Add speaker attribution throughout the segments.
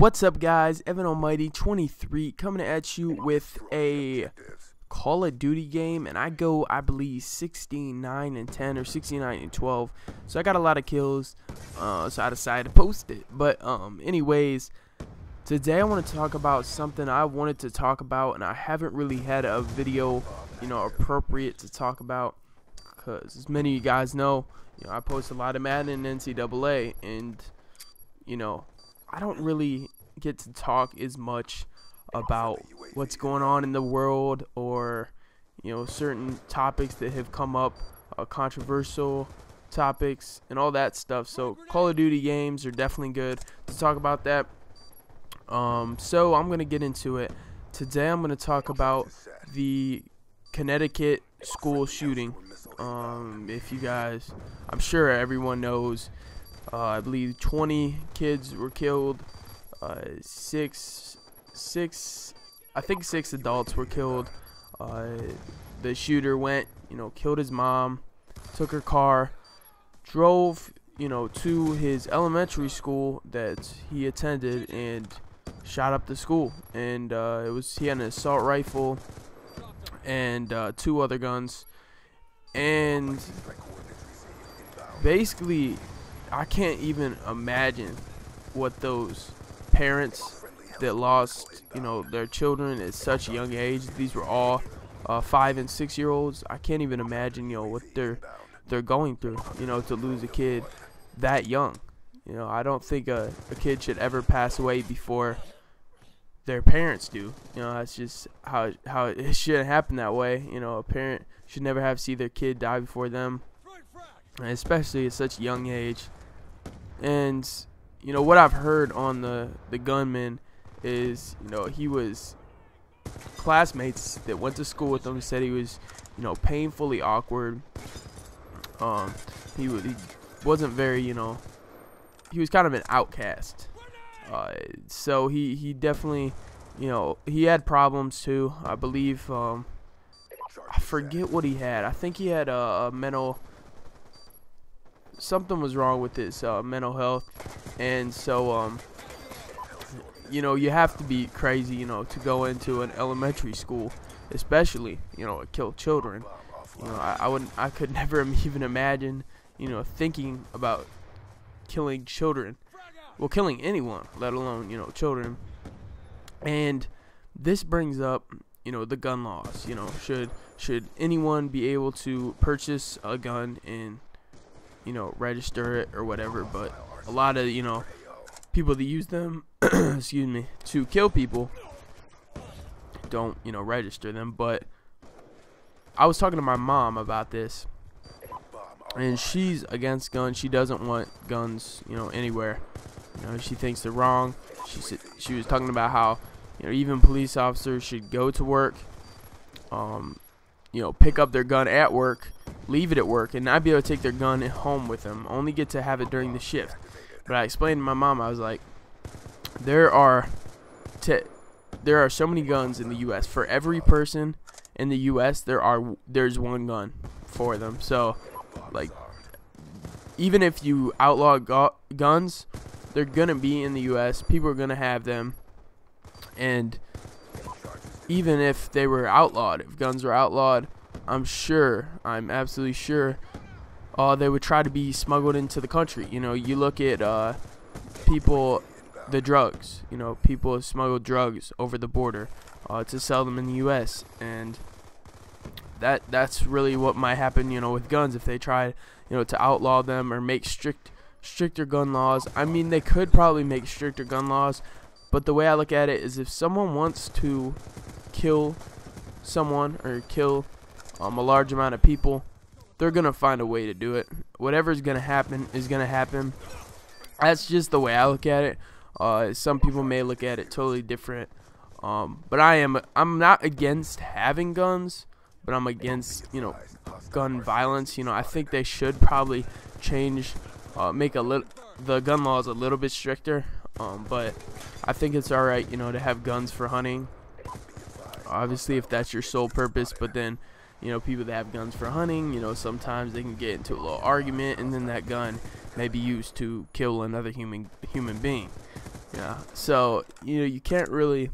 Speaker 1: What's up, guys? Evan Almighty 23 coming at you with a Call of Duty game, and I believe 16-9-10 or 16-9-12. So I got a lot of kills, so I decided to post it. But anyways, today I want to talk about something I wanted to talk about, and I haven't really had a video, appropriate to talk about, because as many of you guys know, I post a lot of Madden and NCAA, and I don't really get to talk as much about what's going on in the world, or certain topics that have come up, controversial topics and all that stuff. So Call of Duty games are definitely good to talk about that. So I'm gonna get into it. Today I'm gonna talk about the Connecticut school shooting. If you guys, I'm sure everyone knows, I believe 20 kids were killed, six adults were killed. The shooter went, killed his mom, took her car, drove, to his elementary school that he attended, and shot up the school. And he had an assault rifle and 2 other guns. And basically, I can't even imagine what those parents that lost, their children at such a young age. These were all 5 and 6 year olds. I can't even imagine, what they're going through, to lose a kid that young. I don't think a kid should ever pass away before their parents do. That's just how it shouldn't happen that way. A parent should never have to see their kid die before them, and especially at such a young age. And what I've heard on the gunman is, he was classmates that went to school with him said he was, painfully awkward. He wasn't very, he was kind of an outcast. So he definitely, he had problems too. I believe, I forget what he had. I think he had a mental, something was wrong with his mental health. And so you have to be crazy, to go into an elementary school, especially, kill children. I could never even imagine, thinking about killing children. Well, killing anyone, let alone, children. And this brings up, the gun laws. Should anyone be able to purchase a gun and, register it or whatever? But a lot of, people that use them, excuse me, to kill people don't, register them. But I was talking to my mom about this, and she's against guns. She doesn't want guns, anywhere. She thinks they're wrong. She was talking about how, even police officers should go to work, pick up their gun at work, leave it at work, and not be able to take their gun home with them. Only get to have it during the shift. But I explained to my mom, I was like, there are so many guns in the U.S. For every person in the U.S., there's one gun for them. So, like, even if you outlaw guns, they're gonna be in the U.S. People are gonna have them. And even if they were outlawed, if guns were outlawed, I'm absolutely sure, they would try to be smuggled into the country. You look at people, the drugs. People smuggle drugs over the border to sell them in the U.S. And that's really what might happen, with guns, if they try, to outlaw them or make stricter gun laws. I mean, they could probably make stricter gun laws, but the way I look at it is, if someone wants to kill someone or kill a large amount of people, they're gonna find a way to do it. Whatever's gonna happen is gonna happen. That's just the way I look at it. Some people may look at it totally different. But I'm not against having guns, but I'm against, gun violence. I think they should probably change, make the gun laws a little bit stricter. But I think it's alright, to have guns for hunting. Obviously, if that's your sole purpose. But then, people that have guns for hunting, sometimes they can get into a little argument, and then that gun may be used to kill another human being. Yeah. So you can't really.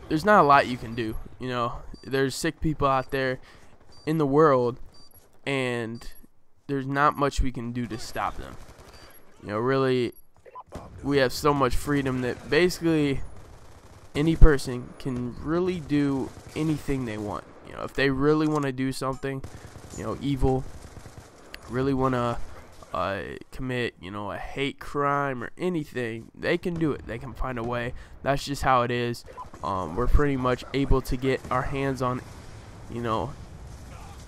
Speaker 1: There's not a lot you can do. There's sick people out there in the world, and there's not much we can do to stop them. Really, we have so much freedom that basically any person can really do anything they want. If they really want to do something, evil, really want to commit, a hate crime or anything, they can do it. They can find a way. That's just how it is. We're pretty much able to get our hands on,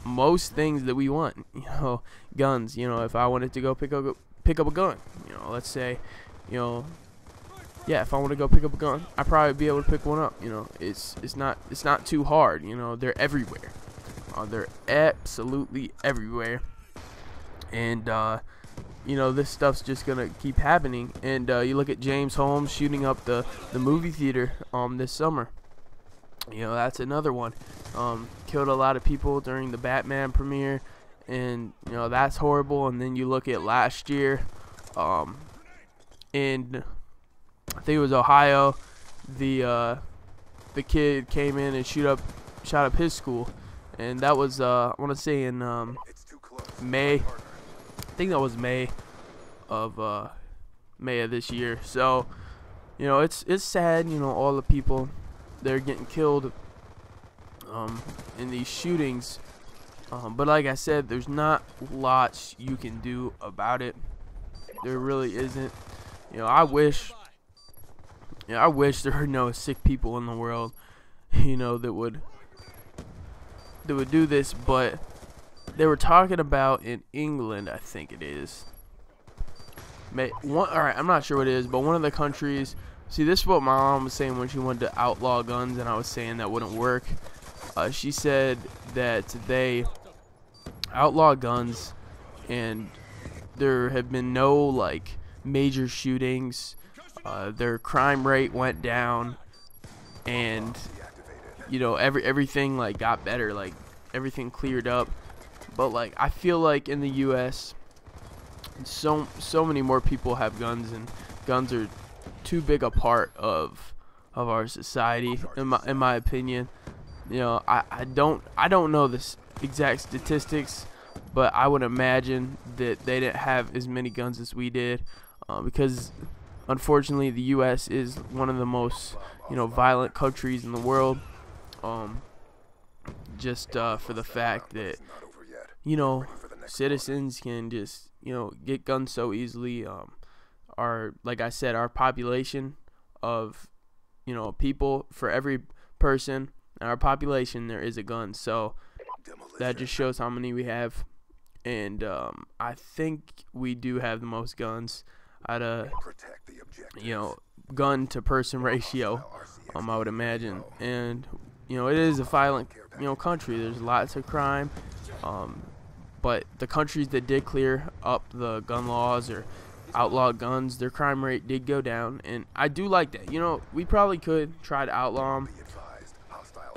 Speaker 1: most things that we want. Guns. If I wanted to go pick up a gun, let's say, yeah, if I want to go pick up a gun, I'd probably be able to pick one up. It's not too hard. They're everywhere. They're absolutely everywhere. And this stuff's just gonna keep happening. And you look at James Holmes shooting up the movie theater this summer. That's another one. Killed a lot of people during the Batman premiere, and that's horrible. And then you look at last year, in I think it was Ohio, the kid came in and shot up his school, and that was I want to say in May. I think that was May of this year. So it's sad. All the people that are getting killed in these shootings. But like I said, there's not lots you can do about it. There really isn't. I wish there were no sick people in the world, that would do this. But they were talking about in England, I think it is. Alright, I'm not sure what it is, but one of the countries. See, this is what my mom was saying when she wanted to outlaw guns, and I was saying that wouldn't work. She said that they outlaw guns, and there have been no major shootings. Their crime rate went down, and everything got better. Everything cleared up. But I feel like in the U.S., so many more people have guns, and guns are too big a part of our society, in my opinion. I don't know the exact statistics, but I would imagine that they didn't have as many guns as we did, because unfortunately the U.S. is one of the most violent countries in the world. Just for the fact that citizens can just get guns so easily. Like I said, our population of people, for every person in our population there is a gun. So that just shows how many we have. And I think we do have the most guns at a gun to person ratio, I would imagine. And it is a violent country. There's lots of crime, but the countries that did clear up the gun laws or outlaw guns, their crime rate did go down, and I do like that. We probably could try to outlaw them,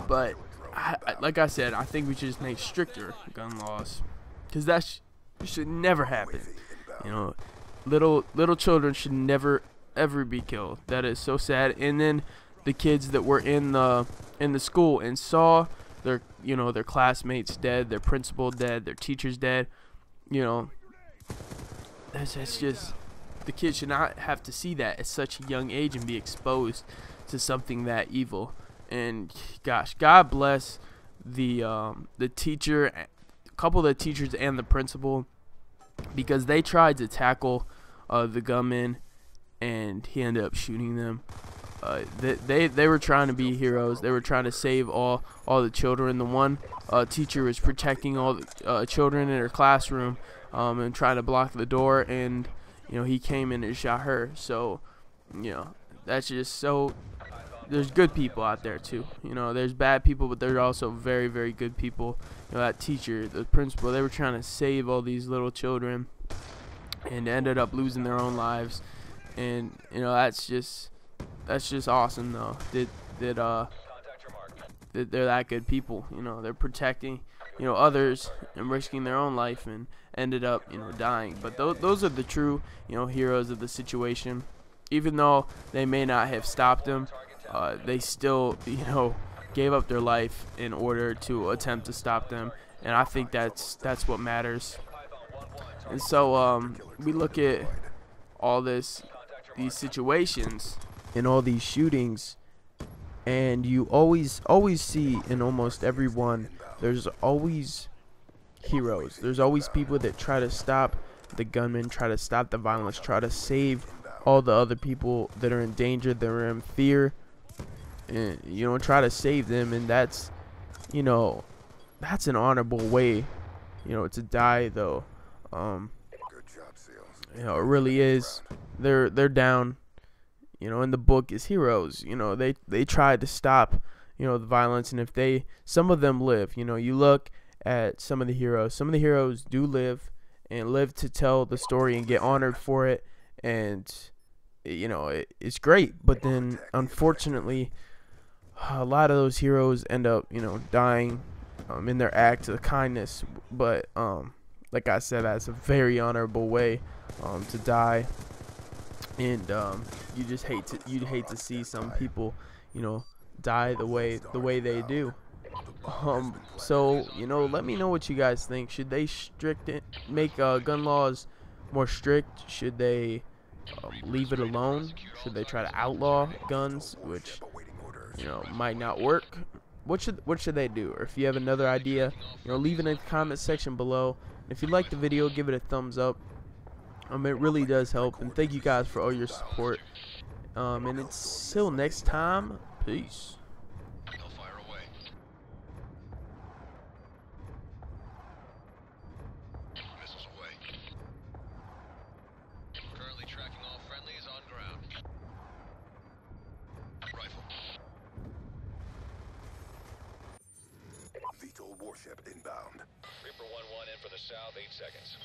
Speaker 1: but like I said, I think we should just make stricter gun laws, because that should never happen. Little children should never ever be killed. That is so sad. And then the kids that were in the school and saw their their classmates dead, their principal dead, their teachers dead. That's just, the kids should not have to see that at such a young age and be exposed to something that evil. And gosh, God bless the teacher, a couple of the teachers and the principal, because they tried to tackle the gunman, and he ended up shooting them. They were trying to be heroes. They were trying to save all the children. The one teacher was protecting all the children in her classroom, and trying to block the door, and he came in and shot her. So that's just so. There's good people out there too. There's bad people, but there's also very, very good people. That teacher, the principal, they were trying to save all these little children, and ended up losing their own lives. And that's just awesome though. That they're that good people. They're protecting others and risking their own life, and ended up dying. But those are the true heroes of the situation. even though they may not have stopped them, they still, gave up their life in order to attempt to stop them, and I think that's what matters. And so we look at all these situations and all these shootings, and you always see in almost every one, there's always heroes. There's always people that try to stop the gunmen, try to stop the violence, try to save all the other people that are in danger, that are in fear, and try to save them. And that's that's an honorable way to die, though. It really is. They're down, in the book as heroes. They tried to stop the violence, and if some of them live. You look at some of the heroes do live, and live to tell the story and get honored for it, and it's great. But then unfortunately, a lot of those heroes end up dying in their act of kindness. But like I said, that's a very honorable way to die. And you hate to see some people die the way they do. So let me know what you guys think. Should they make gun laws more strict? Should they leave it alone? Should they try to outlaw guns, which might not work? What should they do? Or if you have another idea, leave it in the comment section below. If you like the video, give it a thumbs up. It really does help. And thank you guys for all your support. And until next time, peace.
Speaker 2: Warship inbound. Reaper 1-1 in for the south, 8 seconds.